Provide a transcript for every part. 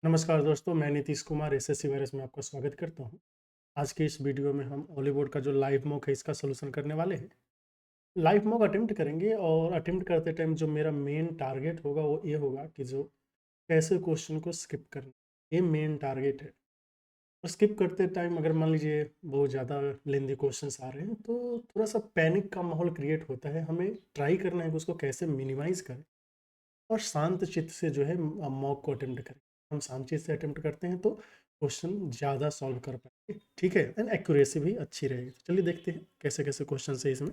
नमस्कार दोस्तों, मैं नीतीश कुमार एसएससी वायरस में आपका स्वागत करता हूं। आज के इस वीडियो में हम ऑलीवुड का जो लाइव मॉक है इसका सलूशन करने वाले हैं। लाइव मॉक अटेम्प्ट करेंगे और अटेम्प्ट करते टाइम जो मेरा मेन टारगेट होगा वो ये होगा कि जो कैसे क्वेश्चन को स्किप करना, ये मेन टारगेट है। और स्किप करते टाइम अगर मान लीजिए बहुत ज़्यादा लेंदी क्वेश्चंस आ रहे हैं तो थोड़ा सा पैनिक का माहौल क्रिएट होता है। हमें ट्राई करना है कि उसको कैसे मिनिमाइज़ करें और शांत चित्त से जो है मॉक को अटेम्प्ट करें। हम शांत चित्त से अटेम्प्ट करते हैं तो क्वेश्चन ज़्यादा सॉल्व कर पाएंगे, ठीक है, एंड एक्यूरेसी भी अच्छी रहेगी। तो चलिए देखते हैं कैसे कैसे क्वेश्चन है इसमें।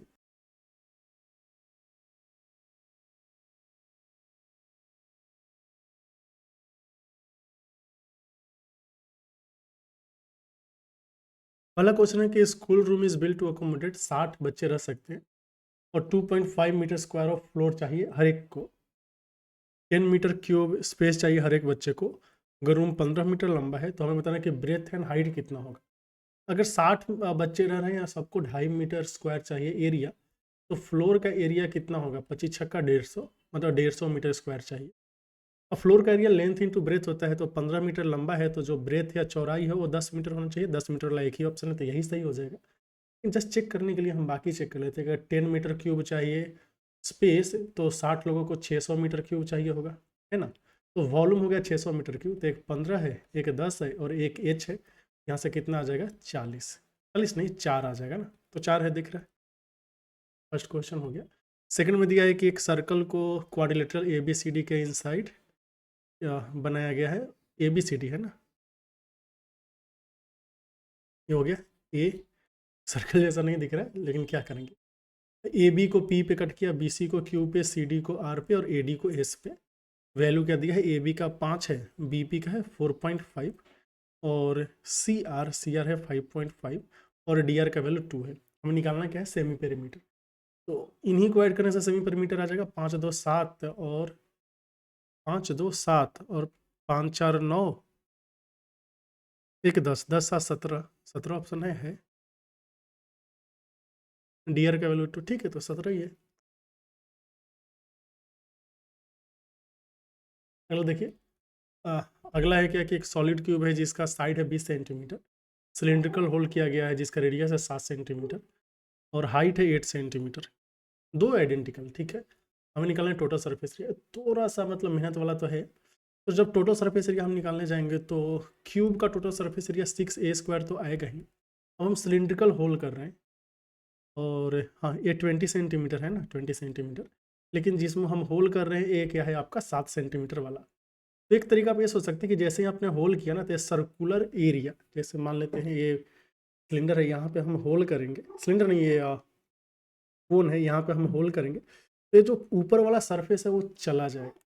पहला क्वेश्चन है कि school room is built to accommodate 60 बच्चे रह सकते हैं और 2.5 मीटर स्क्वायर ऑफ फ्लोर चाहिए हर एक को। 10 मीटर क्यूब स्पेस चाहिए हर एक बच्चे को। अगर रूम 15 मीटर लंबा है तो हमें बताना कि ब्रेथ एंड हाइट कितना होगा। अगर 60 बच्चे रह रहे हैं या सबको 2.5 मीटर स्क्वायर चाहिए एरिया, तो फ्लोर का एरिया कितना होगा? 25 छक्का 150, मतलब 150 मीटर स्क्वायर चाहिए। अब फ्लोर का एरिया लेंथ इंटू ब्रेथ होता है, तो 15 मीटर लंबा है तो जो ब्रेथ या चौड़ाई है वो 10 मीटर होना चाहिए। 10 मीटर वाला एक ही ऑप्शन है तो यही सही हो जाएगा। जस्ट चेक करने के लिए हम बाकी चेक कर लेते हैं। अगर 10 मीटर क्यूब चाहिए स्पेस तो 60 लोगों को 600 मीटर क्यूब चाहिए होगा, है ना। तो वॉल्यूम हो गया 600 मीटर क्यूब, तो एक 15 है, एक 10 है और एक एच है। यहाँ से कितना आ जाएगा? 40। 40 नहीं, 4 आ जाएगा ना। तो 4 है, दिख रहा है। फर्स्ट क्वेश्चन हो गया। सेकंड में दिया है कि एक सर्कल को quadrilateral A B C D के इनसाइड बनाया गया है। ए बी सी डी है ना, ये हो गया। ए सर्कल जैसा नहीं दिख रहा है लेकिन क्या करेंगे। ए बी को पी पे कट किया, बी सी को क्यू पे, सी डी को आर पे और ए डी को एस पे। वैल्यू क्या दिया है? ए बी का 5 है, बी पी का है 4.5 और सी आर है 5.5 और डी आर का वैल्यू 2 है। हमें निकालना क्या है? Semi perimeter. तो इन्हीं को ऐड करने से सेमी पेरीमीटर आ जाएगा। 5 2 7 और 5 2 7 और 5 4 9, एक 10, 10 7 17, 17 ऑप्शन है। डी आर का वैल्यू 2, ठीक है, तो 17 ही है। चलो देखिए, अ, अगला है क्या कि एक सॉलिड क्यूब है जिसका साइड है 20 सेंटीमीटर, सिलिंड्रिकल होल किया गया है जिसका रेडियस है 7 सेंटीमीटर और हाइट है 8 सेंटीमीटर। दो आइडेंटिकल, ठीक है। हमें निकालना है टोटल सरफेस एरिया। थोड़ा सा मतलब मेहनत वाला तो है। तो जब टोटल सरफेस एरिया हम निकालने जाएंगे तो क्यूब का टोटल सरफेस एरिया 6a² तो आएगा ही। अब हम सिलिंड्रिकल होल कर रहे हैं और हाँ, ये 20 सेंटीमीटर है ना, 20 सेंटीमीटर। लेकिन जिसमें हम होल कर रहे हैं ये क्या है आपका? 7 सेंटीमीटर वाला। तो एक तरीका आप ये सोच सकते हैं कि जैसे ही आपने होल किया ना, तो सर्कुलर एरिया, जैसे मान लेते हैं ये सिलेंडर है, यहाँ पे हम होल करेंगे। सिलेंडर नहीं, ये कोन है, यहाँ पे हम होल करेंगे तो ये जो ऊपर वाला सरफेस है वो चला जाएगा,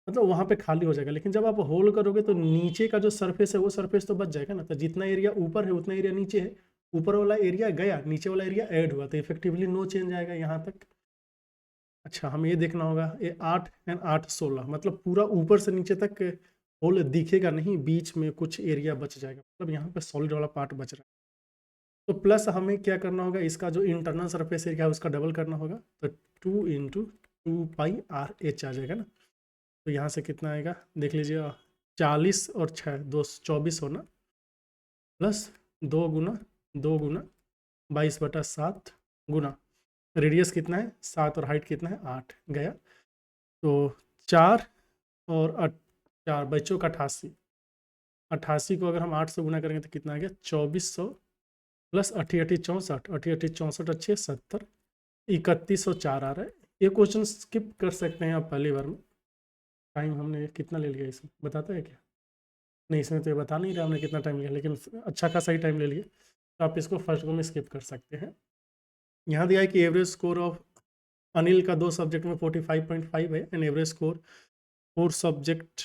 मतलब वहाँ पे खाली हो जाएगा। लेकिन जब आप होल करोगे तो नीचे का जो सरफेस है वो सरफेस तो बच जाएगा ना। तो जितना एरिया ऊपर है उतना एरिया नीचे है। ऊपर वाला एरिया गया, नीचे वाला एरिया ऐड हुआ, तो इफेक्टिवली नो चेंज आएगा यहाँ तक। अच्छा, हमें ये देखना होगा, ये 8 एंड 8 16, मतलब पूरा ऊपर से नीचे तक होल दिखेगा नहीं, बीच में कुछ एरिया बच जाएगा, मतलब यहाँ पे सॉलिड वाला पार्ट बच रहा है। तो प्लस हमें क्या करना होगा, इसका जो इंटरनल सरफेस एरिया है उसका डबल करना होगा। तो 2 इंटू 2πr/h आ जाएगा ना। तो यहाँ से कितना आएगा देख लीजिए, 40 और 6 दो 24 होना, प्लस 2 गुना 22/7 गुना रेडियस कितना है 7 और हाइट कितना है 8 गया। तो 4 और 4 बच्चों का 88, 88 को अगर हम 8 से गुना करेंगे तो कितना आ गया? 2400 प्लस 88 64, 88 64 अच्छे 70, 3104 आ रहा है। ये क्वेश्चन स्किप कर सकते हैं आप पहली बार में। टाइम हमने कितना ले लिया इसमें बताता है क्या? नहीं, इसमें तो ये बता नहीं रहा हमने कितना टाइम लिया, लेकिन अच्छा खासा ही टाइम ले लिए। तो आप इसको फर्स्ट गो में स्किप कर सकते हैं। यहाँ दिया है कि एवरेज स्कोर ऑफ अनिल का 2 सब्जेक्ट में 45.5 है एंड एवरेज स्कोर 4 सब्जेक्ट।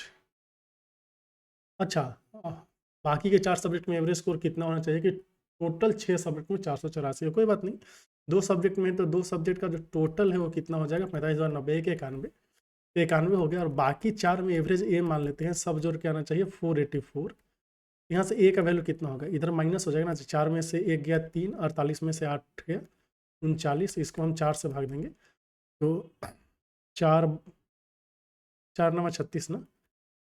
अच्छा, बाकी के 4 सब्जेक्ट में एवरेज स्कोर कितना होना चाहिए? कि टोटल 6 सब्जेक्ट में 484 है। कोई बात नहीं, 2 सब्जेक्ट में तो 2 सब्जेक्ट का जो टोटल है वो कितना हो जाएगा? 45,090, 91, 91 हो गया। और बाकी 4 में एवरेज ए मान लेते हैं, सब जोड़ के आना चाहिए 484। यहाँ से ए का वैल्यू कितना होगा? इधर माइनस हो जाएगा ना, 4 में से 1 गया 3, 48 में से 8 गया 39, इसको हम 4 से भाग देंगे तो 4 4 9 36 ना,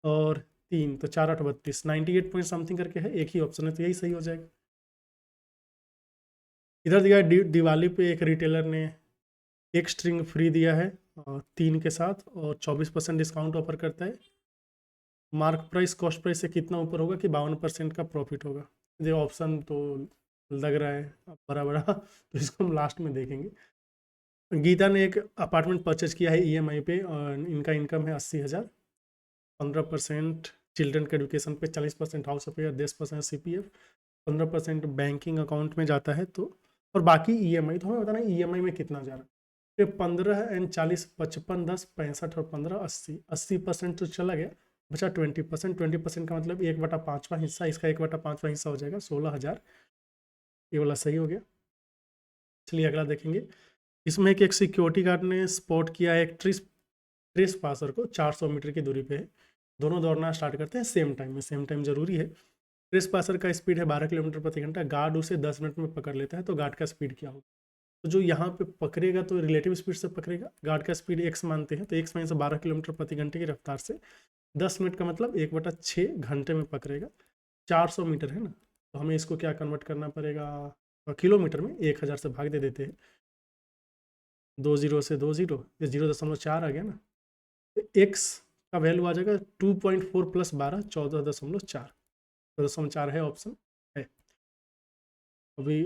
और 3 तो 4 8 32, 98 पॉइंट समथिंग करके है, एक ही ऑप्शन है तो यही सही हो जाएगा। इधर दिया है दिवाली पे एक रिटेलर ने एक स्ट्रिंग फ्री दिया है 3 के साथ और 24% डिस्काउंट ऑफर करता है। मार्क प्राइस कॉस्ट प्राइस से कितना ऊपर होगा कि 52% का प्रॉफिट होगा। ये ऑप्शन तो लग रहा है बड़ा बड़ा तो इसको हम लास्ट में देखेंगे। गीता ने एक अपार्टमेंट परचेज किया है ईएमआई पे और इनका इनकम है 80,000, 15% चिल्ड्रन के एजुकेशन पे, 40% house affair, 10% CPF, 15% banking account में जाता है। तो और बाकी ईएमआई तो हमें बताना ईएमआई में कितना जा रहा है। तो 15 एंड 40 55 10 65 और 15 80% तो चला गया, बचा 20%। 20% का मतलब 1/5वां हिस्सा, इसका 1/5वां हिस्सा हो जाएगा 16,000। ये वाला सही हो गया। चलिए अगला देखेंगे। इसमें एक सिक्योरिटी गार्ड ने स्पॉट किया है एक ट्रेस पासर को 400 मीटर की दूरी पे है। दोनों दौड़ना स्टार्ट करते हैं सेम टाइम में, सेम टाइम जरूरी है। ट्रेस पासर का स्पीड है 12 किलोमीटर प्रति घंटा, गार्ड उसे 10 मिनट में पकड़ लेता है, तो गार्ड का स्पीड क्या होगा? तो जो यहाँ पे पकड़ेगा तो रिलेटिव स्पीड से पकड़ेगा, गार्ड का स्पीड x मानते हैं तो x माइनस 12 किलोमीटर प्रति घंटे की रफ्तार से 10 मिनट का मतलब 1/6 घंटे में पकड़ेगा। 400 मीटर है ना, तो हमें इसको क्या कन्वर्ट करना पड़ेगा किलोमीटर में, 1000 से भाग दे देते हैं। 2 0 से 2 0, ये 0.4 आ गया ना, तो x का वैल्यू आ जाएगा 2.4 + 12 14.4, 14.4 है ऑप्शन है। अभी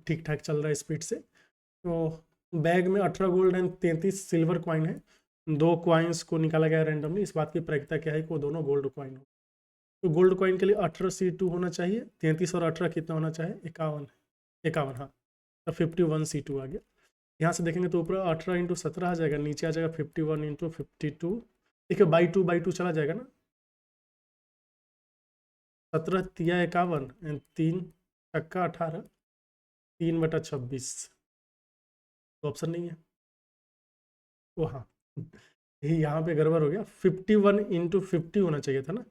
ठीक ठाक चल रहा है स्पीड से। तो बैग में 18 गोल्ड एंड 33 सिल्वर कॉइन है। 2 कॉइन्स को निकाला गया रैंडमली। इस बात की प्रायिकता क्या है कि वो दोनों गोल्ड कॉइन हो। तो गोल्ड कॉइन के लिए 18C2 होना चाहिए, 33 और 18 कितना होना चाहिए? 51, 51 हाँ, तो 51C2 आ गया। यहाँ से देखेंगे तो ऊपर 18 × 17 आ जाएगा, नीचे आ जाएगा 51 × 52। देखिए बाई टू चला जाएगा ना, 17 तिया 51 एंड 3 छक्का 18, 3/26 तो ऑप्शन नहीं है। ओ हाँ, यही यहाँ पे गड़बड़ हो गया, 51 × 50 होना चाहिए था ना,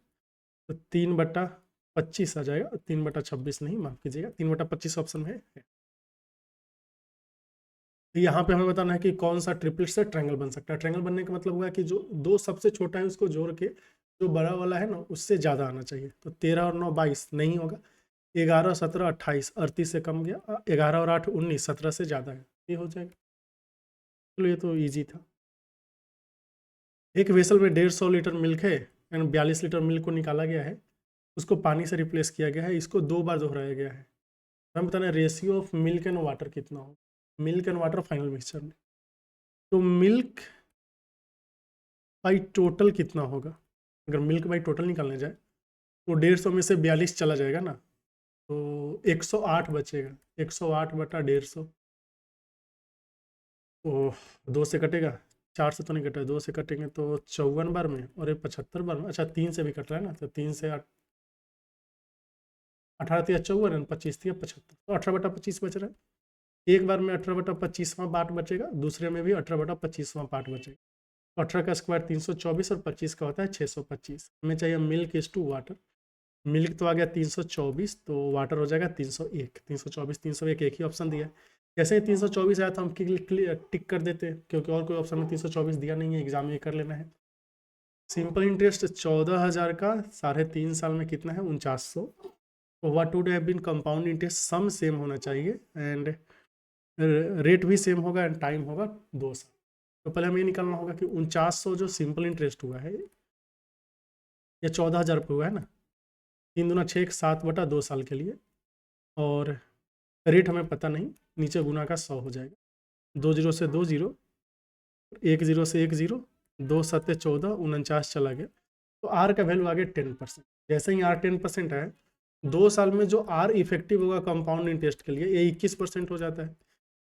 तो 3/25 आ जाएगा, 3/26 नहीं, माफ कीजिएगा, 3/25 ऑप्शन है। तो यहाँ पे हमें बताना है कि कौन सा ट्रिपलेट से ट्रायंगल बन सकता है। ट्रायंगल बनने का मतलब हुआ कि जो दो सबसे छोटा है उसको जोड़ के जो बड़ा वाला है ना उससे ज़्यादा आना चाहिए। तो 13 और 9 22 नहीं होगा, 11 17 28 38 से कम गया, 11 और 8 19 17 से ज़्यादा है, ये हो जाएगा। चलो ये तो ईजी था। एक वेसल में 150 लीटर मिल्क है एंड 42 लीटर मिल्क को निकाला गया है, उसको पानी से रिप्लेस किया गया है, इसको 2 बार दोहराया गया है। हम बताना है ratio of milk and water कितना हो, milk and water final mixture में। तो मिल्क बाई टोटल कितना होगा? अगर मिल्क बाई टोटल निकालने जाए तो 150 में से 42 चला जाएगा ना, तो 108 बचेगा, 108/150। तो 2 से कटेगा, 4 से तो नहीं कटेगा, 2 से कटेंगे तो 54 बार में और ये 75 बार में। अच्छा 3 से भी कट रहा है ना, तो 3 से 18 तिया 54 25 तिया 75, तो 18/25 बच रहा है। एक बार में 18/25वां पार्ट बचेगा, दूसरे में भी 18/25वां पार्ट बचेगा। 18 का स्क्वायर 324 और 25 का होता है 625। हमें चाहिए milk is to water. Milk तो आ गया 324, तो वाटर हो जाएगा 301। 324 301 एक ही ऑप्शन दिया है। जैसे ही 324 आया तो हम टिक कर देते हैं, क्योंकि और कोई ऑप्शन में 324 दिया नहीं है, एग्जाम में कर लेना है। सिंपल इंटरेस्ट 14,000 का 3.5 साल में कितना है? 4900। What would have been compound interest, sum same होना चाहिए एंड रेट भी सेम होगा एंड टाइम होगा 2 साल। तो पहले हमें ये निकालना होगा कि 4900 जो सिंपल इंटरेस्ट हुआ है ये 14,000 रुपये हुआ है ना, 3 दूना 6 7/2 साल के लिए, और रेट हमें पता नहीं, नीचे गुना का 100 हो जाएगा। 2 0 से 2 0, 1 0 से 1 0, 2 7 14, 49 चला गया, तो आर का वैल्यू आ गया 10%। जैसे ही आर 10% है, 2 साल में जो आर इफेक्टिव होगा कंपाउंड इंटरेस्ट के लिए ये 21% हो जाता है।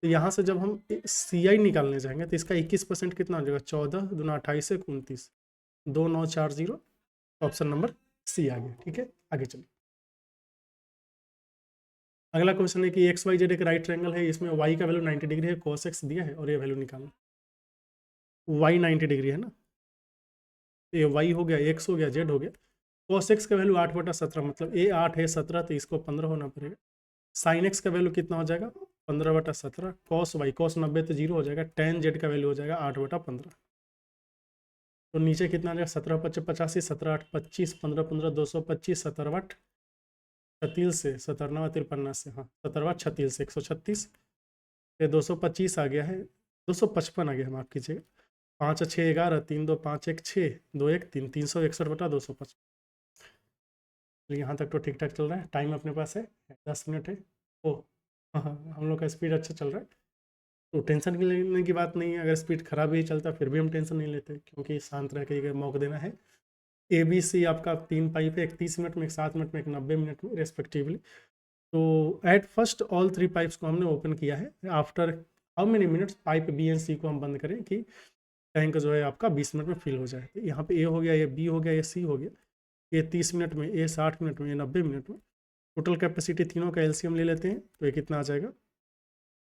तो यहाँ से जब हम CI निकालने जाएंगे तो इसका 21% कितना हो जाएगा? 14 दूना 28 से 29, 2940, ऑप्शन नंबर सी आ गया। ठीक है, आगे चलिए। अगला क्वेश्चन है कि XYZ एक राइट ट्रायंगल है, इसमें y का वैल्यू 90 डिग्री है, cos x दिया है और ये वैल्यू निकालना। y 90 डिग्री है ना, तो ये y हो गया, x हो गया, z हो गया। cos x का वैल्यू 8/17, मतलब ये 8 है 17 तो इसको 15 होना पड़ेगा। sin x का वैल्यू कितना हो जाएगा? 15/17। cos y, cos 90 तो 0 हो जाएगा। tan z का वैल्यू हो जाएगा 8/15। तो नीचे कितना आ जाएगा, 17×5 = 85, 17×8 = 25, 15×15 = 225, 17×8 36 से, 17×9 = 53 से, हाँ 17×8 = 36 से 136, ये 225 आ गया है, 255 आ गया है, माफ़ कीजिएगा। 5×6 = 11, 3×2 = 5, 1×6 2 1 3, 361/255। तो यहाँ तक तो ठीक ठाक चल रहा है। टाइम अपने पास है 10 मिनट है। ओ हाँ हाँ, हम लोग का स्पीड अच्छा चल रहा है, तो टेंशन लेने की बात नहीं है। अगर स्पीड खराब भी चलता फिर भी हम टेंशन नहीं लेते, क्योंकि शांत रह के मौका देना है। ABC आपका 3 पाइप है, एक 30 मिनट में, एक 7 मिनट में, एक 90 मिनट में रेस्पेक्टिवली। तो एट फर्स्ट ऑल 3 पाइप्स को हमने ओपन किया है। After how many minutes pipe B and C को हम बंद करें कि टैंक जो है आपका 20 मिनट में फिल हो जाए। तो यहाँ पे A हो गया, ये B हो गया, ये C हो गया, ये 30 मिनट में, ये 60 मिनट में, ये 90 मिनट में। टोटल कैपेसिटी तीनों का LCM ले लेते हैं, तो ये कितना आ जाएगा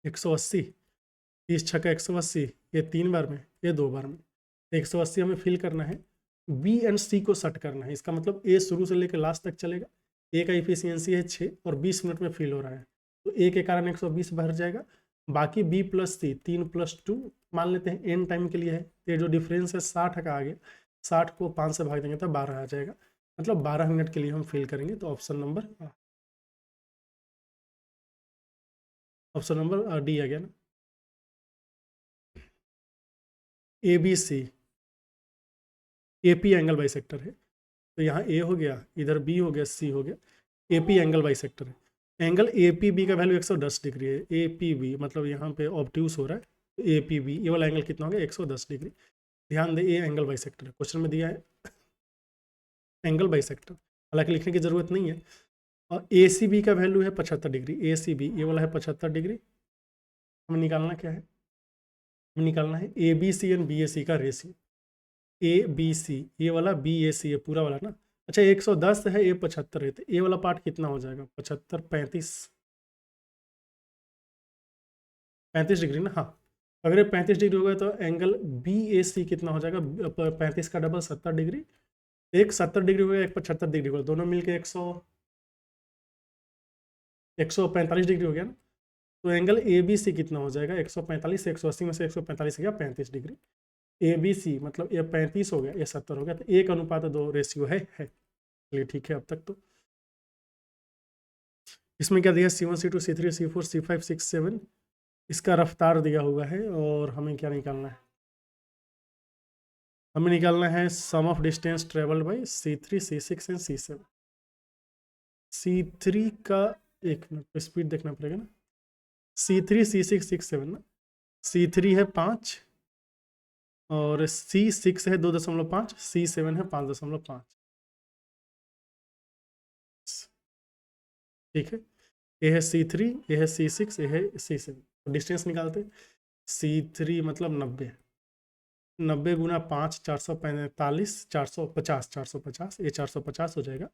180। 30×6 = 180, ये 3 बार में, ये 2 बार में, 180 हमें फिल करना है। B एंड C को सेट करना है। इसका मतलब A शुरू से लेकर लास्ट तक चलेगा। A का इफिशियंसी है 6 और 20 मिनट में फिल हो रहा है, तो A के कारण 120 भर जाएगा। बाकी B + C 3 + 2 मान लेते हैं एन टाइम के लिए है। तो ये जो डिफरेंस है 60 का आ गया, 60 को 5 से भाग देंगे तो 12 आ जाएगा, मतलब 12 मिनट के लिए हम फिल करेंगे। तो ऑप्शन नंबर D आ गया ना। ABC AP एंगल बाइसेक्टर है, तो यहाँ A हो गया, इधर B हो गया, C हो गया। AP एंगल बाइसेक्टर है। एंगल APB का वैल्यू 110 डिग्री है। APB मतलब यहाँ पे ऑब्ट्यूस हो रहा है, तो APB ये वाला एंगल कितना हो गया 110 डिग्री। ध्यान दें, ये एंगल बाइसेक्टर है, क्वेश्चन में दिया है एंगल बाइसेक्टर, हालांकि लिखने की ज़रूरत नहीं है। और ACB का वैल्यू है 75 डिग्री। ACB ये वाला है 75 डिग्री। हमें निकालना क्या है, हमें निकालना है ABC एंड BAC का रेशियो। ABC ये वाला, BAC ये पूरा वाला ना। अच्छा 110 है, ये 75 है, तो ये वाला पार्ट कितना हो जाएगा 75 35 डिग्री ना। हाँ, अगर ये 35 डिग्री हो गया तो एंगल BAC कितना हो जाएगा, 35 का डबल 70 डिग्री। एक 70 डिग्री हो गया, एक 75 डिग्री हो गया, दोनों मिलके 145 डिग्री हो गया ना। तो एंगल ABC कितना हो जाएगा 145 से 180 में से 145 गया 35 डिग्री। ABC मतलब ये 35 हो गया, ये 70 हो गया, तो 1:2 रेशियो है। चलिए ठीक है अब तक। तो इसमें क्या दिया, C1 C2 C3 C4 C5 6 7, इसका रफ्तार दिया हुआ है। और हमें क्या निकालना है, हमें निकालना है sum of distance travelled by C3 C6 and C7। C3 का एक मिनट स्पीड देखना पड़ेगा ना। C3 C6 6 7 ना, C3 है 5 और C6 है 2.5, C7 है 5.5। ठीक है, ये है C3, ये है C6, ये है C7। तो डिस्टेंस निकालते। C3 मतलब 90, 90 × 5 445, 450, 450, ये 450 हो जाएगा।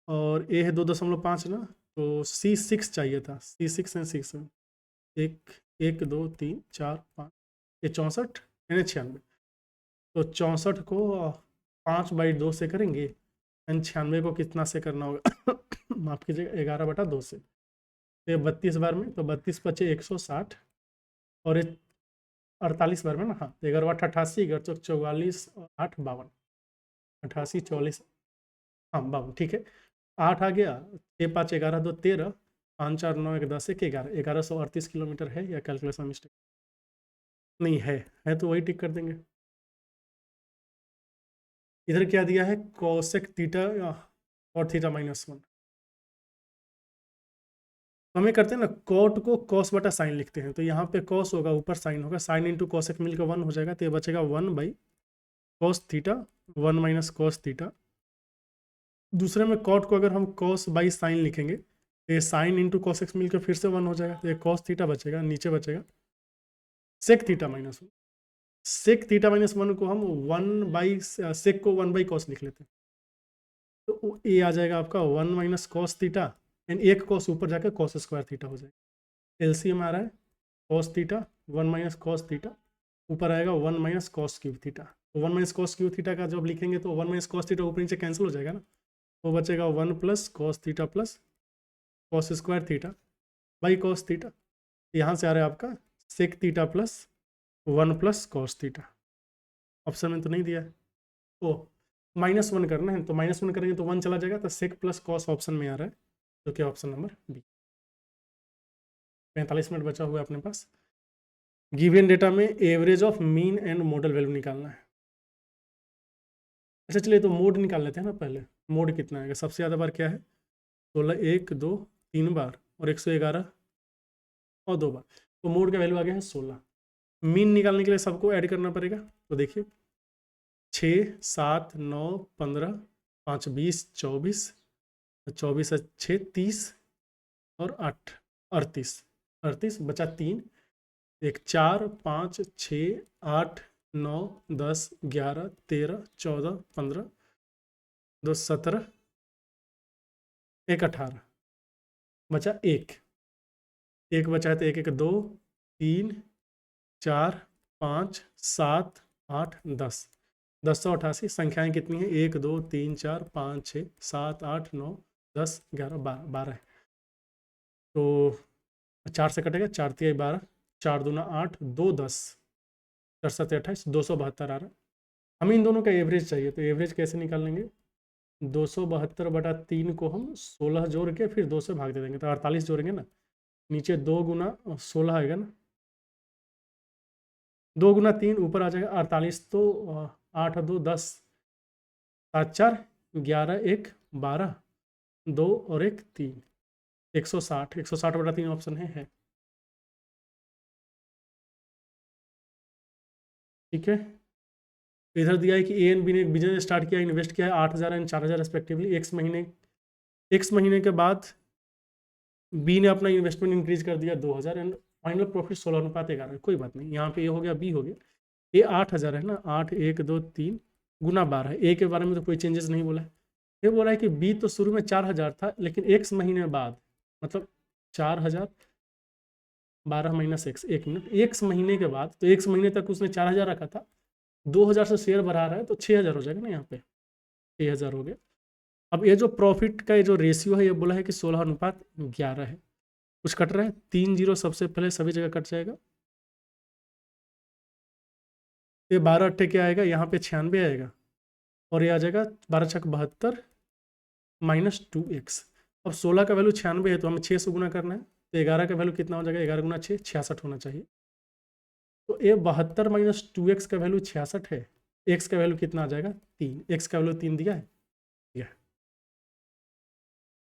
और ये है 2.5 ना, तो C6 चाहिए था, C6 एंड C7। 1 1 2 3 4 5, ये 64 यानी 96। तो 64 को 5/2 से करेंगे, एंड 96 को कितना से करना होगा माफ़ कीजिएगा 11/2 से। तो ये 32 बार में, तो 32 × 5 = 160, और ये 48 बार में ना। हाँ, 11 × 8 = 88, 11 × 44 और 8 = 52, 88 44, हाँ 52 ठीक है। 8 आ गया, 6 5 11 2 13, 5 4 9 1 10 1 11, 1138 किलोमीटर है, या कैलकुलेशन मिस्टेक नहीं है तो वही टिक कर देंगे। इधर क्या दिया है, कोसेक थीटा और थीटा -1। तो हमें करते हैं ना, कॉट को कॉस बटा साइन लिखते हैं, तो यहाँ पे कॉस होगा, ऊपर साइन होगा, साइन इंटू कॉसेक मिलकर 1 हो जाएगा, तो ये बचेगा 1/cos थीटा, 1 - cos थीटा। दूसरे में कॉट को अगर हम कॉस बाई साइन लिखेंगे, तो ये साइन इंटू कॉसेक्स मिलकर फिर से 1 हो जाएगा, तो ये कॉस थीटा बचेगा, नीचे बचेगा सेक थीटा -1। सेक थीटा -1 को हम 1/सेक को 1/cos लिख लेते हैं, तो ये आ जाएगा आपका 1 - cos थीटा, एंड एक cos ऊपर जाकर cos² थीटा हो जाएगा। एलसीएम आ रहा है cos थीटा 1 - cos थीटा, ऊपर आएगा 1 - cos³ थीटा। तो 1 - cos³ थीटा का जब लिखेंगे तो 1 - cos थीटा ऊपर नीचे कैंसिल हो जाएगा ना, वो बचेगा 1 + cos theta + cos² theta by cos theta. यहाँ से आ रहा है आपका sec theta plus 1 plus cos theta. Option में तो नहीं दिया है, ओ -1 करना है, तो -1 करेंगे तो 1 चला जाएगा, तो सेक प्लस कॉस ऑप्शन में आ रहा है, जो कि ऑप्शन नंबर बी। 45 मिनट बचा हुआ है अपने पास। गिवन डेटा में average of mean and model value निकालना है। अच्छा चलिए, तो मोड निकाल लेते हैं ना पहले। मोड कितना है, सबसे ज़्यादा बार क्या है 16, 1 2 3 बार, और 111 और 2 बार, तो मोड का वैल्यू आ गया है 16। मीन निकालने के लिए सबको ऐड करना पड़ेगा, तो देखिए 6 7 9 15 5 20 24, 24 6 30 और 8 38, 38 बचा 3, 1 4 5 6 8 9 10 11 13 14 15 2 17 1 18, बचा एक बचा है, तो 1 1 2 3 4 5 7 8 10, 1088 संख्याएं कितनी हैं 1 2 3 4 5 6 7 8 9 10 11 12 12 है, तो 4 से कटेगा, 4 3 12, 4 दूना 8 2 10, 4 7 28, 272 आ रहा है। हमें इन दोनों का एवरेज चाहिए, तो एवरेज कैसे निकाल लेंगे, 272/3 को हम 16 जोड़ के फिर 2 से भाग दे देंगे, तो 48 जोड़ेंगे ना, नीचे 2 गुना 16 आएगा ना, 2 गुना 3 ऊपर आ जाएगा 48, तो 8 2 10, 7 4 11 1 12, 2 और 1 3, 160, 160/3 ऑप्शन है। ठीक है, इधर दिया है कि ए एंड बी ने एक बिजनेस स्टार्ट किया, इन्वेस्ट किया है 8,000 एंड 4,000 रेस्पेक्टिवली, एक्स महीने के बाद बी ने अपना इन्वेस्टमेंट इंक्रीज कर दिया 2,000 एंड फाइनल प्रॉफिट 16:11, कोई बात नहीं, यहाँ पे ये हो गया, बी हो गया, ये 8,000 है ना, 8 1 2 3 गुना 12, ए के बारे में तो कोई चेंजेस नहीं बोला है। ये बोला है कि बी तो शुरू में 4,000 था, लेकिन एक्स महीने बाद, मतलब 4,000 12 माइनस एक्स, 1 मिनट, एक्स महीने के बाद, तो एक्स महीने तक उसने 4,000 रखा था, 2,000 से शेयर बढ़ा रहा है, तो 6,000 हो जाएगा ना, यहाँ पे 6,000 हो गया। अब ये जो प्रॉफिट का ये जो रेशियो है, ये बोला है कि 16:11 है, कुछ कट रहा है, 3 जीरो सबसे पहले सभी जगह कट जाएगा, ये 12 अट्ठे क्या आएगा, यहाँ पे 96 आएगा, और ये आ जाएगा 12 छक 72 -2x। अब 16 का वैल्यू 96 है, तो हमें 6 से गुना करना है, तो 11 का वैल्यू कितना हो जाएगा, 11 गुना 6 66 होना चाहिए, तो ये 72 -2x का वैल्यू 66 है, x का वैल्यू कितना आ जाएगा 3, x का वैल्यू 3 दिया है,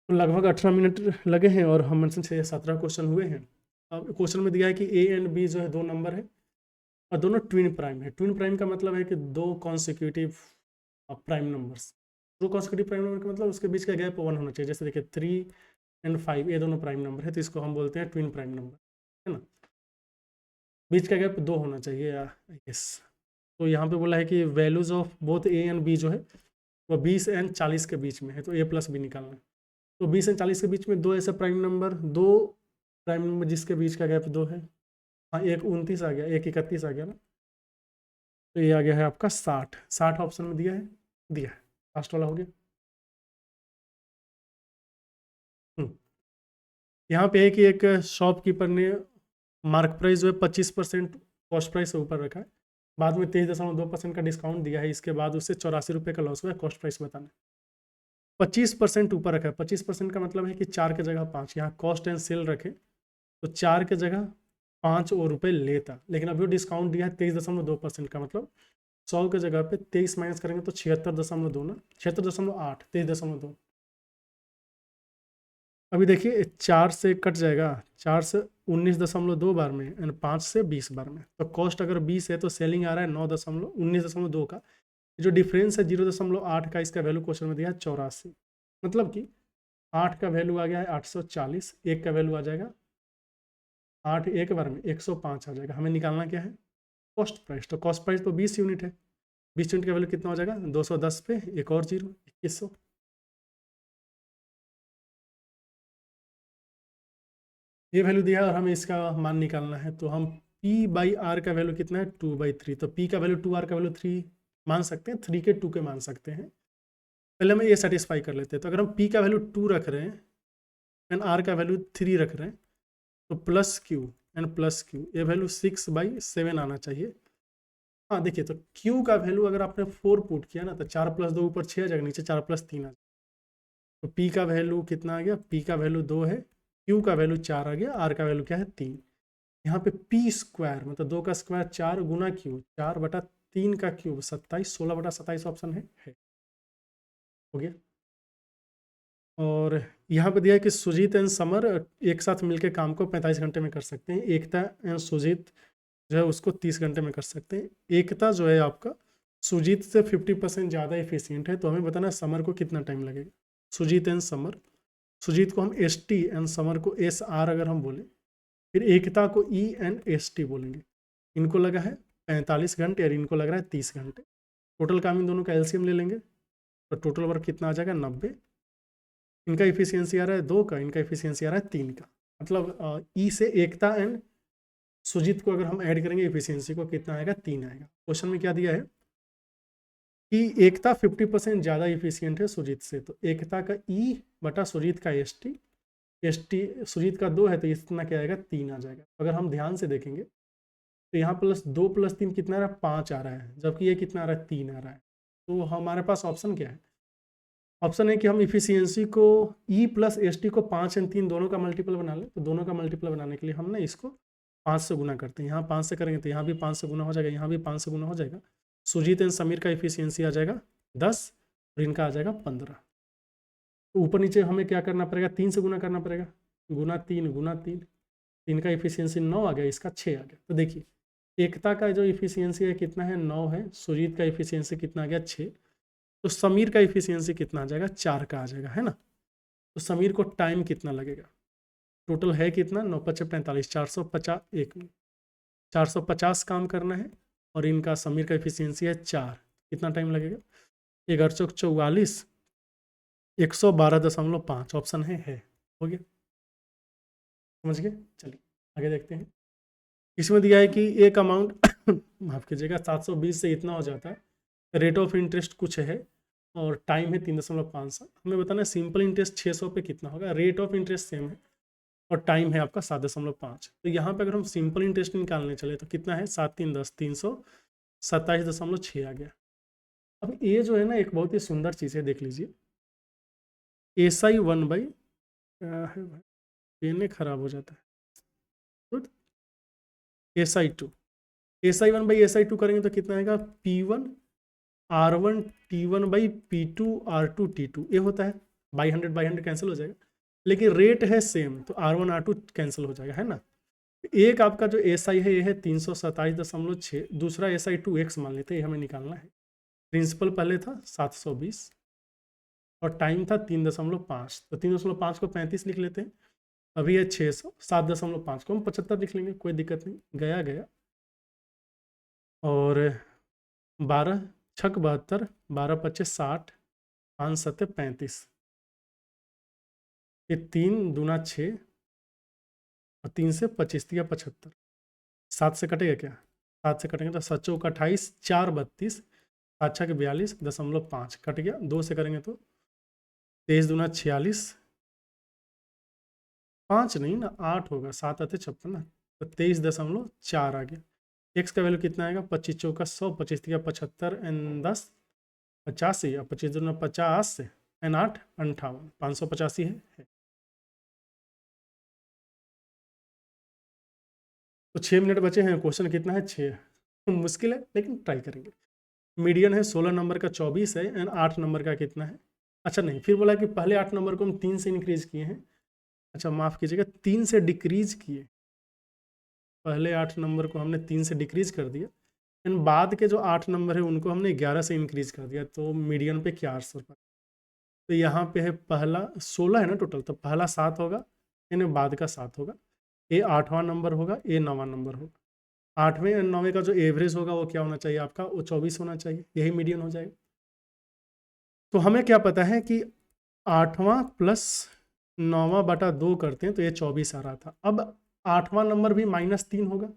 तो लगभग 18 मिनट लगे हैं, और हम से 17 क्वेश्चन हुए हैं। अब क्वेश्चन में दिया है कि ए एंड बी जो है 2 नंबर है, और दोनों ट्विन प्राइम है। ट्विन प्राइम का मतलब है कि 2 consecutive prime numbers, 2 consecutive prime number का मतलब उसके बीच का गैप 1 होना चाहिए, जैसे देखिए 3 एंड 5, ये दोनों प्राइम नंबर है, तो इसको हम बोलते हैं ट्विन प्राइम नंबर, है ना, बीच का गैप 2 होना चाहिए, आई गेस। तो यहाँ पे बोला है कि values of both A and B जो है वो 20 एंड 40 के बीच में है, तो ए प्लस बी निकालना है, तो 20 एंड 40 के बीच में 2 ऐसे प्राइम नंबर, 2 प्राइम नंबर जिसके बीच का गैप 2 है, हाँ, एक 29 आ गया, एक 31 आ गया ना, तो ये आ गया है आपका 60, 60 ऑप्शन में दिया है, लास्ट वाला हो गया। यहाँ पे है कि एक शॉपकीपर ने मार्क प्राइस जो है 25% कॉस्ट प्राइस से ऊपर रखा है, बाद में 23.2% का डिस्काउंट दिया है, इसके बाद उससे 84 रुपये का लॉस हुआ है, कॉस्ट प्राइस बताना। 25% ऊपर रखा है, 25% का मतलब है कि 4 की जगह 5, यहाँ कॉस्ट एंड सेल रखे तो 4 की जगह 5 और रुपये लेता, लेकिन अभी वो डिस्काउंट दिया है 23.2% का, मतलब 100 की जगह पे 23 माइनस करेंगे तो 76.2 ना, 76.8, 23.2। अभी देखिए 4 से कट जाएगा, 4 से 19.2 बार में एंड 5 से 20 बार में, तो कॉस्ट अगर 20 है तो सेलिंग आ रहा है 19.2 का, जो डिफरेंस है 0.8 का, इसका वैल्यू क्वेश्चन में दिया है 84, मतलब कि 8 का वैल्यू आ गया है 840, 1 का वैल्यू आ जाएगा 8 एक बार में 105 आ जाएगा। हमें निकालना क्या है, कॉस्ट प्राइस, तो कॉस्ट प्राइस तो 20 यूनिट है, 20 यूनिट का वैल्यू कितना हो जाएगा 210 पे एक और 0, 2100। ये वैल्यू दिया है और हमें इसका मान निकालना है, तो हम P/R का वैल्यू कितना है 2/3, तो P का वैल्यू 2, R का वैल्यू 3 मान सकते हैं, 3 के 2 के मान सकते हैं। पहले हम ये सेटिस्फाई कर लेते हैं, तो अगर हम P का वैल्यू 2 रख रहे हैं एंड R का वैल्यू 3 रख रहे हैं, तो plus Q and plus Q, ये वैल्यू 6/7 आना चाहिए। हाँ देखिए, तो क्यू का वैल्यू अगर आपने 4 पुट किया ना, तो 4 + 2 ऊपर 6 आ जाएगा, नीचे 4 + 3 आ जाएगा। तो पी का वैल्यू कितना आ गया, पी का वैल्यू 2 है, क्यू का वैल्यू 4 आ गया, आर का वैल्यू क्या है 3। यहाँ पे पी स्क्वायर मतलब 2 का स्क्वायर 4 गुना क्यू, 4/3 का क्यूब 27, 16/27 ऑप्शन है। हो गया। और यहाँ पे दिया है कि सुजीत एंड समर एक साथ मिलकर काम को 45 घंटे में कर सकते हैं। एकता एंड सुजीत जो है उसको 30 घंटे में कर सकते हैं। एकता जो है आपका सुजीत से 50% ज़्यादा एफिशिएंट है, तो हमें बताना है समर को कितना टाइम लगेगा। सुजीत एंड समर, सुजीत को हम ST एंड समर को SR अगर हम बोले, फिर एकता को E एंड ST बोलेंगे। इनको लगा है 45 घंटे और इनको लग रहा है 30 घंटे। टोटल काम इन दोनों का LCM ले लेंगे तो टोटल वर्क कितना आ जाएगा 90। इनका इफिशियंसी आ रहा है 2 का, इनका इफिशियंसी आ रहा है 3 का। मतलब ई से एकता एंड सुजीत को अगर हम ऐड करेंगे इफिशियंसी को कितना आएगा 3 आएगा। क्वेश्चन में क्या दिया है कि एकता 50% ज़्यादा इफिशियंट है सुजीत से, तो एकता का E बटा सुजीत का ST, सुजीत का 2 है तो इतना क्या आएगा 3 आ जाएगा। अगर हम ध्यान से देखेंगे तो यहाँ +2 + 3 कितना आ रहा है 5 आ रहा है, जबकि ये कितना आ रहा है 3 आ रहा है। तो हमारे पास ऑप्शन क्या है, ऑप्शन है कि हम इफिशियंसी को E + ST को 5 और 3 दोनों का मल्टीपल बना लें। तो दोनों का मल्टीपल बनाने के लिए हम ना इसको 5 से गुना करते हैं। यहाँ 5 से करेंगे तो यहाँ भी 5 से गुना हो जाएगा, यहाँ भी 5 से गुना हो जाएगा। सुजीत एंड समीर का इफिशियंसी आ जाएगा 10 और इनका आ जाएगा 15। तो ऊपर नीचे हमें क्या करना पड़ेगा, 3 से गुना करना पड़ेगा, गुना 3 गुना 3, इनका इफिशियंसी 9 आ गया, इसका 6 आ गया। तो देखिए एकता का जो इफिशियंसी है कितना है 9 है, सुजीत का इफिशियंसी कितना आ गया 6, तो समीर का इफिशियंसी कितना आ जाएगा 4 का आ जाएगा, है ना। तो समीर को टाइम कितना लगेगा, टोटल है कितना 9 × 5 = 45, 450, 450 काम करना है और इनका समीर का इफिशियंसी है 4, कितना टाइम लगेगा 11 × 44, 112.5 ऑप्शन है। हो गया, समझ गए। चलिए आगे देखते हैं। इसमें दिया है कि एक अमाउंट माफ़ कीजिएगा 720 से इतना हो जाता है, रेट ऑफ इंटरेस्ट कुछ है और टाइम है 3.5 साल। हमें बताना है सिंपल इंटरेस्ट 600 पे कितना होगा, रेट ऑफ इंटरेस्ट सेम है और टाइम है आपका 7.5। तो यहाँ पे अगर हम सिंपल इंटरेस्ट निकालने चले तो कितना है 7 × 3 = 10, 327.6 आ गया। अब ये जो है ना एक बहुत ही सुंदर चीज़ है, देख लीजिए। SI 1/, क्या है भाई पेन खराब हो जाता है, गुड। SI 2, SI 1/SI 2 करेंगे तो कितना आएगा P1 R1 T1/P2 R2 T2, ये होता है बाई 100 कैंसिल हो जाएगा, लेकिन रेट है सेम तो R1 R2 कैंसिल हो जाएगा, है ना। एक आपका जो SI है ये है 327.6, दूसरा SI 2X मान लेते हैं, ये हमें निकालना है। प्रिंसिपल पहले था 720 और टाइम था 3.5, तो 3.5 को 35 लिख लेते हैं, अभी है 600, 7.5 को हम 75 लिख लेंगे, कोई दिक्कत नहीं, गया गया। और 12 × 6 = 72, 12 × 5 = 60, 5 × 7 = 35, ये 3 दूना 6 और 3 से 25 दिया 75, 7 से कटेगा क्या, 7 से कटेंगे तो 7 × 4 = 28, 4 = 32, 7 × 6 = 42.5 कट गया। 2 से करेंगे तो 23 दूना 46, 5 नहीं ना 8 होगा, 7 आते 56 ना, तो 23.4 आ गया। एक्स का वैल्यू कितना आएगा 25 × 4 = 100, 25 दिया 75 एंड 10 85 और 25 दूना 50 एंड 8 58, 585 है। तो 6 मिनट बचे हैं, क्वेश्चन कितना है 6, मुश्किल है लेकिन ट्राई करेंगे। मीडियन है 16 नंबर का 24 है एंड 8 नंबर का कितना है, अच्छा नहीं, फिर बोला कि पहले 8 नंबर को हम 3 से इंक्रीज किए हैं, अच्छा माफ़ कीजिएगा 3 से डिक्रीज किए, पहले 8 नंबर को हमने 3 से डिक्रीज कर दिया एंड बाद के जो 8 नंबर है उनको हमने 11 से इंक्रीज कर दिया, तो मीडियन पे क्या आंसर पर। तो यहाँ पे है पहला 16 है ना टोटल, तो पहला 7 होगा यानी बाद का 7 होगा, ये 8वां नंबर होगा, ये 9वां नंबर होगा। 8वें और 9वें का जो एवरेज होगा वो क्या होना चाहिए आपका, वो 24 होना चाहिए, यही मीडियन हो जाएगा। तो हमें क्या पता है कि 8वां + 9वां बटा 2 करते हैं तो ये 24 आ रहा था। अब 8वां नंबर भी -3 होगा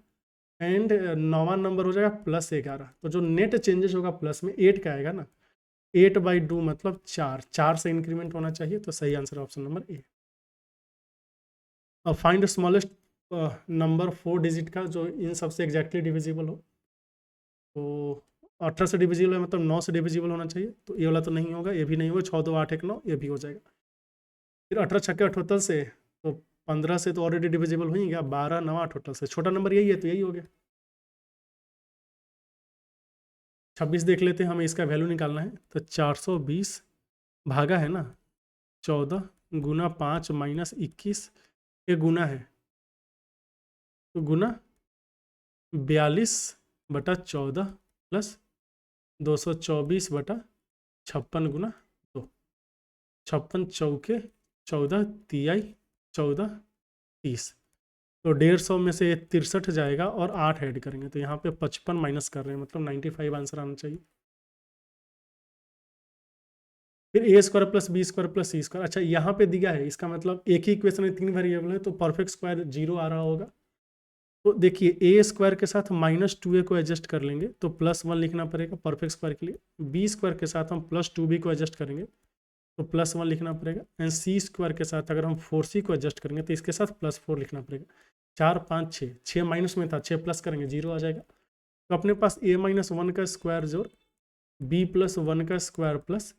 एंड 9वां नंबर हो जाएगा +11, तो जो नेट चेंजेस होगा प्लस में 8 का आएगा ना, 8/2 मतलब 4 से इंक्रीमेंट होना चाहिए, तो सही आंसर ऑप्शन नंबर ए। अब फाइंड स्मॉलेस्ट नंबर 4 डिजिट का जो इन सबसे एग्जैक्टली डिविजिबल हो। तो 18 से डिविजिबल है मतलब 9 से डिविजिबल होना चाहिए, तो ये वाला तो नहीं होगा, ये भी नहीं होगा, 6 2 8 1 9 ये भी हो जाएगा। फिर 18 छक्के 78 से, तो 15 से तो ऑलरेडी डिविजिबल हो ही गया, 12 9 78 से छोटा नंबर यही है तो यही हो गया। 26 देख लेते हैं, हमें इसका वैल्यू निकालना है। तो 420 भागा है ना 14 गुना 5 माइनस 21, ये गुना है तो गुना 42/14 प्लस 224/56 गुना 2, 56 चौके 14 तिहाई 14 30, तो 150 में से 63 जाएगा और 8 ऐड करेंगे तो यहाँ पे 55 माइनस कर रहे हैं, मतलब 95 आंसर आना चाहिए। फिर a square plus b square plus c square, अच्छा यहाँ पे दिया है, इसका मतलब एक ही इक्वेशन में 3 वेरिएबल है तो परफेक्ट स्क्वायर 0 आ रहा होगा। तो देखिए ए स्क्वायर के साथ -2a को एडजस्ट कर लेंगे तो +1 लिखना पड़ेगा परफेक्ट स्क्वायर के लिए। बी स्क्वायर के साथ हम +2b को एडजस्ट करेंगे तो +1 लिखना पड़ेगा। एंड सी स्क्वायर के साथ अगर हम 4c को एडजस्ट करेंगे तो इसके साथ +4 लिखना पड़ेगा। 4 5 6, 6 माइनस में था, 6 प्लस करेंगे 0 आ जाएगा। तो अपने पास a-1 का स्क्वायर जोड़ b+1 का स्क्वायर प्लस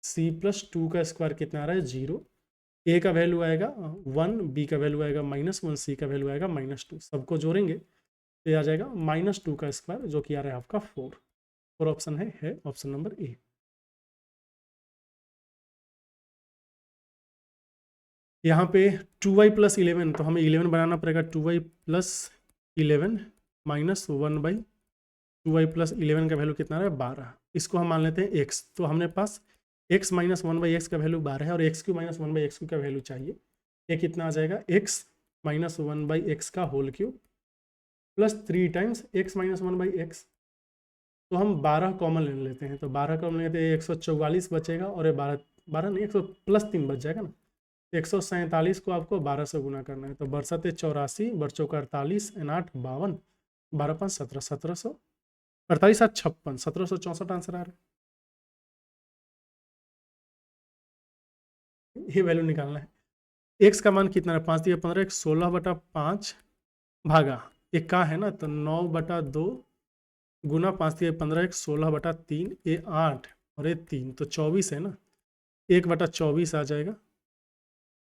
c+2 का स्क्वायर कितना आ रहा है 0। ए का वैल्यू आएगा 1, बी का वैल्यू आएगा -1, सी का वैल्यू आएगा -2, सबको जोड़ेंगे तो आ जाएगा -2 का स्क्वायर जो कि आ रहा है आपका 4। और ऑप्शन है ऑप्शन नंबर ए। यहाँ पे 2y + 11, तो हमें 11 बनाना पड़ेगा। 2y + 11 -1/2y + 11 का वैल्यू कितना है 12। इसको हम मान लेते हैं x, तो हमने पास x - 1/x का वैल्यू 12 है और x³ - 1/x³ का वैल्यू चाहिए। ये कितना आ जाएगा x - 1/x का whole cube plus 3 times x - 1/x। तो हम 12 कॉमन ले लेते हैं, तो 12 कॉमन लेते हैं 144 बचेगा और ये 12 नहीं 100 + 3 बच जाएगा ना। 147 को आपको 12 से गुना करना है, तो बरसते 84 बरचौका 48 एन 8 52 12 5 17 1700 48 7 56 1764 आंसर आ रहा है। ये वैल्यू निकालना है। एक्स का मान कितना है 5 × 15 16/5 भागा एक का है ना, तो 9/2 गुना 5 × 15 16/3 ये 8 और ये 3 तो 24 है ना, 1/24 आ जाएगा,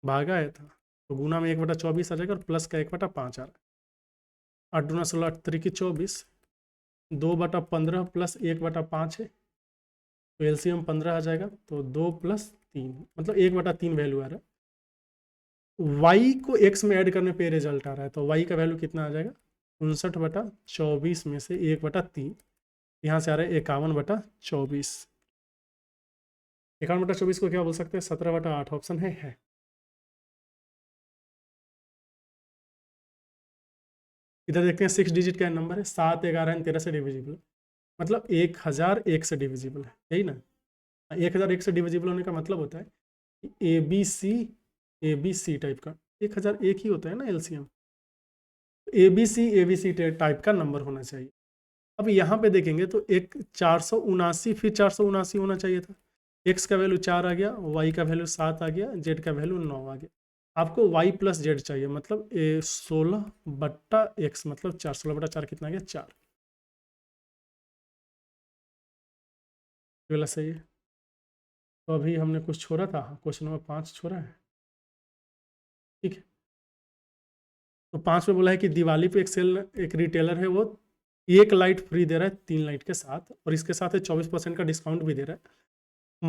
भागा है था तो गुना में 1/24 आ जाएगा और प्लस का 1/5 आ रहा है। 8 दूना 16 8 3 24 2/15 प्लस 1/5 है तो एलसीएम 15 आ जाएगा, तो 2 + 3 मतलब 1/3 वैल्यू आ रहा है। y को x में ऐड करने पे रिजल्ट आ रहा है, तो y का वैल्यू कितना आ जाएगा 59/24 में से 1/3, यहाँ से आ रहा है 51/24। 51/24 को क्या बोल सकते हैं 17/8, ऑप्शन है। इधर देखते हैं 6 डिजिट का नंबर है, 7 11 13 से डिविजिबल, मतलब 1001 से डिविजिबल है, यही ना। 1001 से डिविजिबल होने का मतलब होता है ए बी सी टाइप का 1001 ही होता है ना LCM. A B C type का नंबर होना चाहिए। अब यहाँ पे देखेंगे तो एक 479 फिर 479 होना चाहिए था। x का वैल्यू 4 आ गया, y का वैल्यू 7 आ गया, z का वैल्यू 9 आ गया। आपको y + z चाहिए, मतलब 16/x मतलब 4, 16/4 कितना आ गया 4, वाला सही है। तो अभी हमने कुछ छोड़ा था, क्वेश्चन नंबर 5 छोड़ा है, ठीक है। तो 5 में बोला है कि दिवाली पे एक रिटेलर है, वो 1 लाइट फ्री दे रहा है 3 लाइट के साथ, और इसके साथ 24% का डिस्काउंट भी दे रहा है।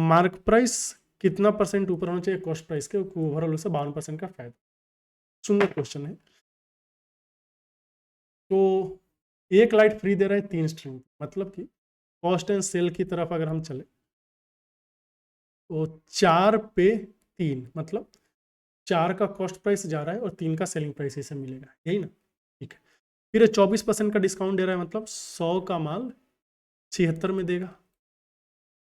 मार्क प्राइस कितना % ऊपर होना चाहिए कॉस्ट प्राइस के, ओवरऑल से 52% का फायदा। सुंदर क्वेश्चन है। तो 1 लाइट फ्री दे रहा है 3 स्ट्रिंग, मतलब कि कॉस्ट एंड सेल की तरफ अगर हम चले तो 4 पे 3 मतलब 4 का कॉस्ट प्राइस जा रहा है और 3 का सेलिंग प्राइस इसे मिलेगा, यही ना, ठीक है। फिर 24% का डिस्काउंट दे रहा है, मतलब 100 का माल 76 में देगा।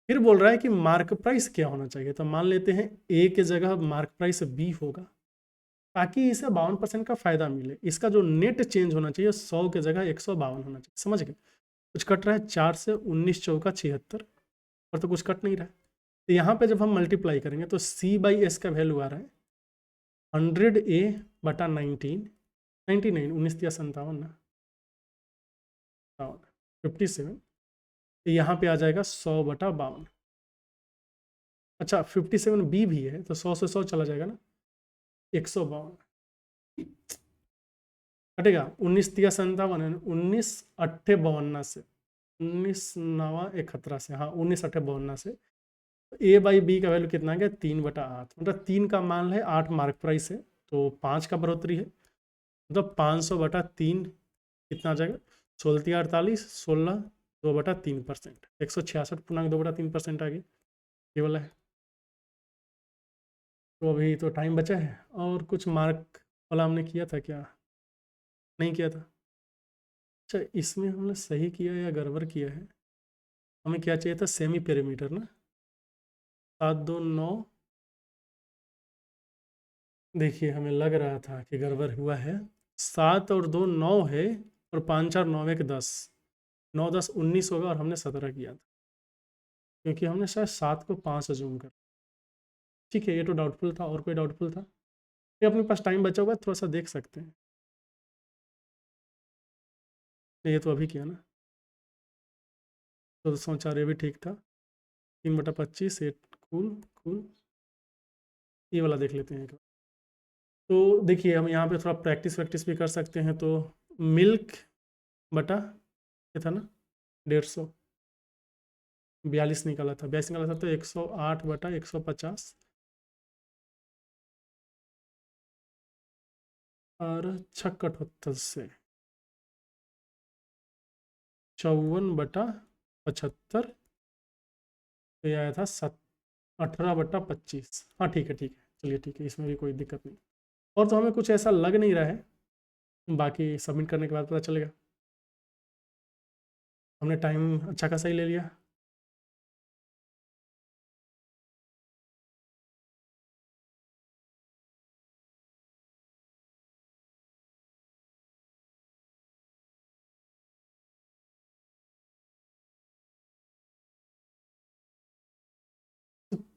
फिर बोल रहा है कि मार्क प्राइस क्या होना चाहिए, तो मान लेते हैं ए के जगह मार्क प्राइस बी होगा, ताकि इसे 52% का फायदा मिले। इसका जो नेट चेंज होना चाहिए 100 के जगह 152 होना चाहिए, समझ गए। कुछ कट रहा है 4 से 19 चौका 76, और तो कुछ कट नहीं रहा है। तो यहाँ पे जब हम मल्टीप्लाई करेंगे तो C/S का वैल्यू आ रहा है 100A/19 99, 19 ना 57, यहाँ पे आ जाएगा 100/52। अच्छा 57B भी है तो 100 से 100 चला जाएगा ना, 152 कटेगा। 19 है, 19 से 19 9 71 से, हाँ 19 से A बाई बी का वैल्यू कितना आ गया 3/8, मतलब 3 का मान है 8 मार्क प्राइस है तो 5 का बढ़ोतरी है, मतलब 500/3 कितना आ जाएगा 16×48, 16 2/3%, 166.2/3% आ गया, ये वाला है। तो अभी तो टाइम बचा है, और कुछ मार्क वाला हमने किया था क्या, नहीं किया था। अच्छा इसमें हमने सही किया या गड़बड़ किया है, हमें क्या चाहिए था सेमी पेरीमीटर ना, 729, देखिए हमें लग रहा था कि गड़बड़ हुआ है, 7 और 2 9 है, और 5 4 9 1 10, 9 10 19 होगा, और हमने 17 किया था, क्योंकि हमने शायद 7 को 5 अजूम कर। ठीक है ये तो डाउटफुल था, और कोई डाउटफुल था ये अपने पास टाइम बचा हुआ है, थोड़ा सा देख सकते हैं। ये तो अभी किया ना, तो 204 ये भी ठीक था, 3/25 8 कूल कूल, ये वाला देख लेते हैं। तो देखिए हम यहाँ पे थोड़ा प्रैक्टिस वैक्टिस भी कर सकते हैं, तो मिल्क बटा ये था ना 150, 42 निकाला था, 42 निकाला था, तो 108/150, और 6 से 54/75, तो ये आया था 18/25। हाँ ठीक है ठीक है, चलिए ठीक है, इसमें भी कोई दिक्कत नहीं, और तो हमें कुछ ऐसा लग नहीं रहा है, बाकी सबमिट करने के बाद पता चलेगा। हमने टाइम अच्छा खासा ही ले लिया।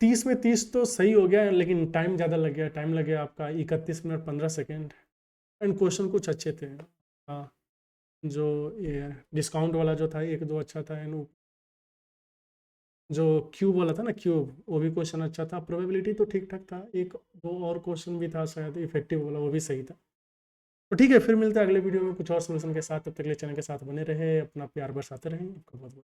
30 में 30 तो सही हो गया, लेकिन टाइम ज़्यादा लग गया, टाइम लग गया आपका 31 मिनट 15 सेकेंड, एंड क्वेश्चन कुछ अच्छे थे। हाँ जो ये डिस्काउंट वाला जो था एक दो अच्छा था, एंड जो क्यूब वाला था ना क्यूब, वो भी क्वेश्चन अच्छा था, प्रोबेबिलिटी तो ठीक ठाक था, एक दो और क्वेश्चन भी था शायद इफेक्टिव वाला, वो भी सही था। तो ठीक है, फिर मिलते हैं अगले वीडियो में कुछ और सोल्यूशन के साथ, तब तक के लिए चैनल के साथ बने रहे, अपना प्यार बरसाते रहें, आपका बहुत बहुत